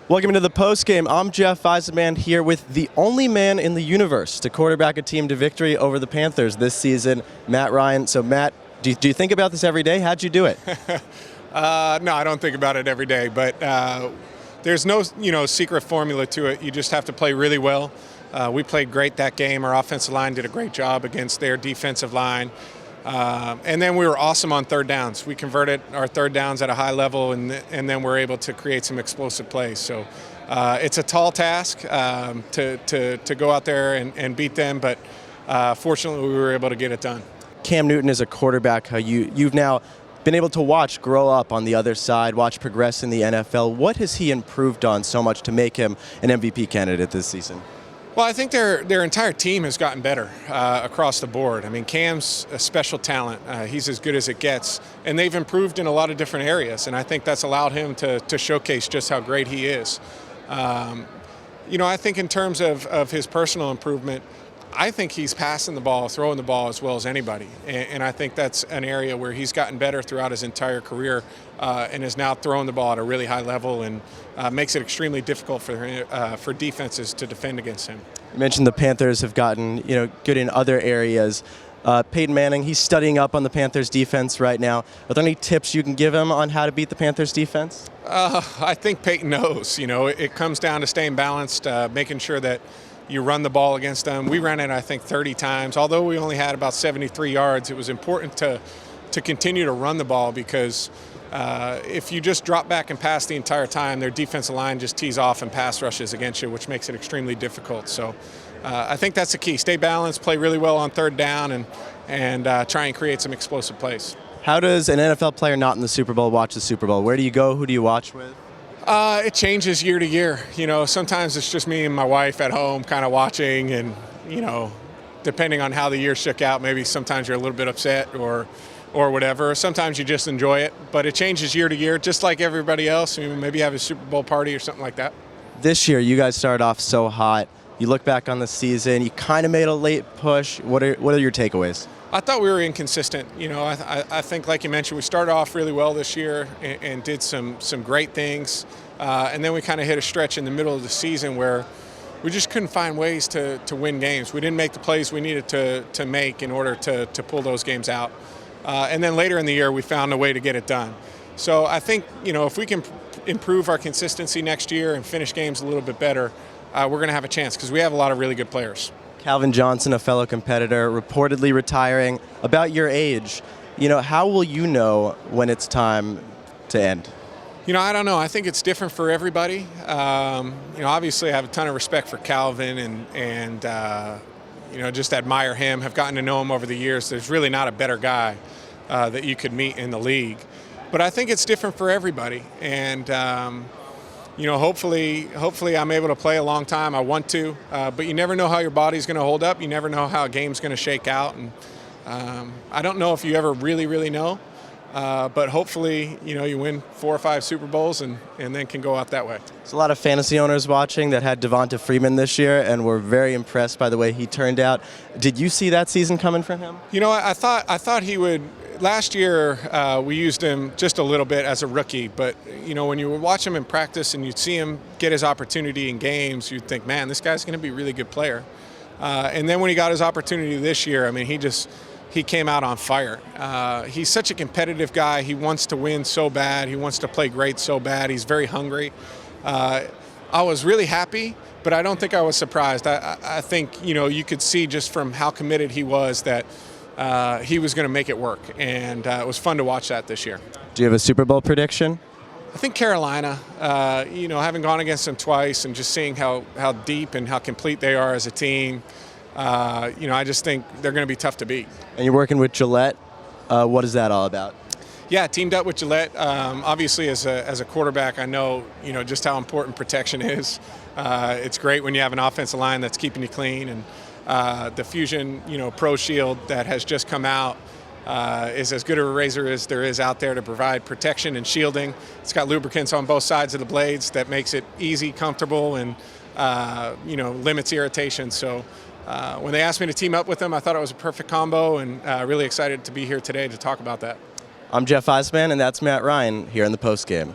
Welcome to the postgame. I'm Jeff Eisenman here with the only man in the universe to quarterback a team to victory over the Panthers this season, Matt Ryan. So, Matt, do you think about this every day? How'd you do it? No, I don't think about it every day, but there's no secret formula to it. You just have to play really well. We played great that game. Our offensive line did a great job against their defensive line. And then we were awesome on third downs. We converted our third downs at a high level, and then we're able to create some explosive plays. So it's a tall task to go out there and beat them, but fortunately we were able to get it done. Cam Newton is a quarterback who you've now been able to watch grow up on the other side, watch progress in the NFL. What has he improved on so much to make him an MVP candidate this season? Well, I think their entire team has gotten better across the board. I mean, Cam's a special talent. He's as good as it gets. And they've improved in a lot of different areas. And I think that's allowed him to showcase just how great he is. I think in terms of his personal improvement, I think he's passing the ball, throwing the ball as well as anybody. And I think that's an area where he's gotten better throughout his entire career and is now throwing the ball at a really high level and makes it extremely difficult for defenses to defend against him. You mentioned the Panthers have gotten good in other areas. Peyton Manning, he's studying up on the Panthers defense right now. Are there any tips you can give him on how to beat the Panthers defense? I think Peyton knows. It comes down to staying balanced, making sure that you run the ball against them. We ran it, I think, 30 times. Although we only had about 73 yards, it was important to continue to run the ball because if you just drop back and pass the entire time, their defensive line just tees off and pass rushes against you, which makes it extremely difficult. So I think that's the key. Stay balanced, play really well on third down, and try and create some explosive plays. How does an NFL player not in the Super Bowl watch the Super Bowl? Where do you go? Who do you watch with? It changes year to year. Sometimes it's just me and my wife at home kind of watching and, depending on how the year shook out, maybe sometimes you're a little bit upset or whatever. Sometimes you just enjoy it, but it changes year to year, just like everybody else. Maybe you have a Super Bowl party or something like that. This year, you guys started off so hot. You look back on the season, you kind of made a late push. What are your takeaways? I thought we were inconsistent. I think, like you mentioned, we started off really well this year and did some great things. And then we kind of hit a stretch in the middle of the season where we just couldn't find ways to win games. We didn't make the plays we needed to make in order to pull those games out. And then later in the year, we found a way to get it done. So I think, if we can improve our consistency next year and finish games a little bit better, we're going to have a chance because we have a lot of really good players. Calvin Johnson, a fellow competitor, reportedly retiring. About your age, how will you know when it's time to end? I don't know. I think it's different for everybody. Obviously I have a ton of respect for Calvin and just admire him, have gotten to know him over the years. There's really not a better guy that you could meet in the league. But I think it's different for everybody. And, hopefully I'm able to play a long time. I want to. But you never know how your body's going to hold up. You never know how a game's going to shake out. And I don't know if you ever really, really know. But hopefully, you win 4 or 5 Super Bowls and then can go out that way. There's a lot of fantasy owners watching that had Devonta Freeman this year and were very impressed by the way he turned out. Did you see that season coming from him? I thought he would. Last year, we used him just a little bit as a rookie, but when you would watch him in practice and you'd see him get his opportunity in games, you'd think, man, this guy's going to be a really good player. And then when he got his opportunity this year, he came out on fire. He's such a competitive guy. He wants to win so bad. He wants to play great so bad. He's very hungry. I was really happy, but I don't think I was surprised. I think, you could see just from how committed he was that he was going to make it work. And it was fun to watch that this year. Do you have a Super Bowl prediction? I think Carolina, having gone against them twice and just seeing how deep and how complete they are as a team, I just think they're going to be tough to beat. And you're working with Gillette. What is that all about? Yeah, teamed up with Gillette. Obviously, as a quarterback, I know just how important protection is. It's great when you have an offensive line that's keeping you clean, and the Fusion Pro Shield that has just come out is as good of a razor as there is out there to provide protection and shielding. It's got lubricants on both sides of the blades that makes it easy, comfortable, and limits irritation. So when they asked me to team up with them, I thought it was a perfect combo, and really excited to be here today to talk about that. I'm Jeff Eisman, and that's Matt Ryan here in the postgame.